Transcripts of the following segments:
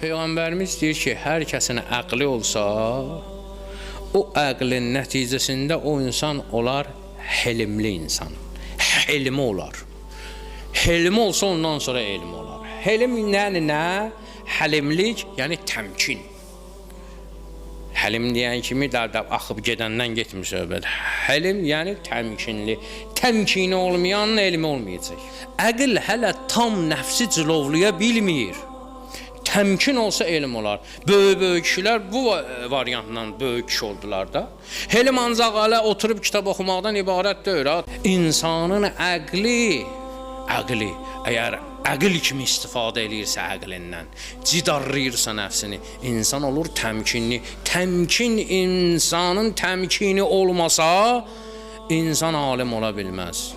Peyğəmbərimiz deyir ki, hər kəsin əqli olsa, o əqlin nəticəsində o insan olar helmli insan. Helmi olar. Helmi olsa ondan sonra elmi olar. Helm nə? Həlimlik, yəni təmkin. Həlim deyən kimi axıb gedəndən getmir söhbət. Həlim yəni təmkinli. Təmkini olmayan elmi olmayacaq. Əql hələ tam nəfsi cilovlaya bilmir. Təmkin olsa elm olar. Böyük kişilər bu variantla böyük kişi oldular da. Helm ancaq hələ oturub kitab oxumaqdan ibarət deyil. İnsanın əqli, əgər əql kimi istifadə eləyirsə əqlindən, cidarlayırsa nəfsini, insan olur təmkinli. Təmkin insanın təmkini olmasa, insan alim ola bilməz.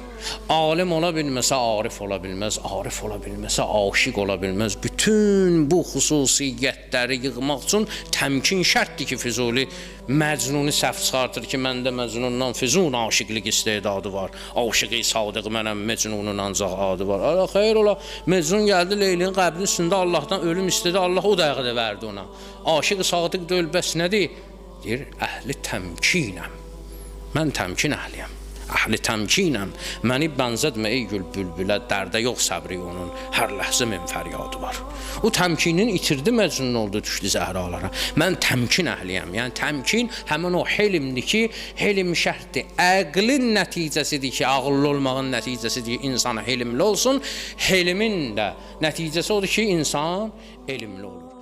Alim ola bilməsə arif ola bilməz, arif ola bilməsə aşiq ola bilməz. Bütün bu xüsusiyyətləri yığmaq üçün təmkin şərtdir ki, Füzuli Məcnunu səhv çıxartır ki, məndə Məcnundan Füzun aşiqlik istedadı var. Aşiqi sadıq mənəm, Məcnunun ancaq adı var. Ala xeyr ola, Məcnun gəldi Leylinin qəbrinin üstündə Allahdan ölüm istedi, Allah o dəqiqədə verdi ona. Aşiq sadıq deyil, bəs nədir? Deyir, əhli təmkinəm. Mən təmkin əhliyəm. Əhli təmkinəm, məni bənzətmə ey gül bülbülə, dərdə yox səbri onun, hər ləhzə min fəryadı var. O təmkinin itirdi, Məcnun oldu, düşdü zəhralara. Mən təmkin əhliyəm, yəni təmkin həmin o helmdir ki, helm şərtdir, əqlin nəticəsidir ki, ağıllı olmağın nəticəsidir ki, insan helmli olsun, helmin də nəticəsi odur ki, insan elmli olur.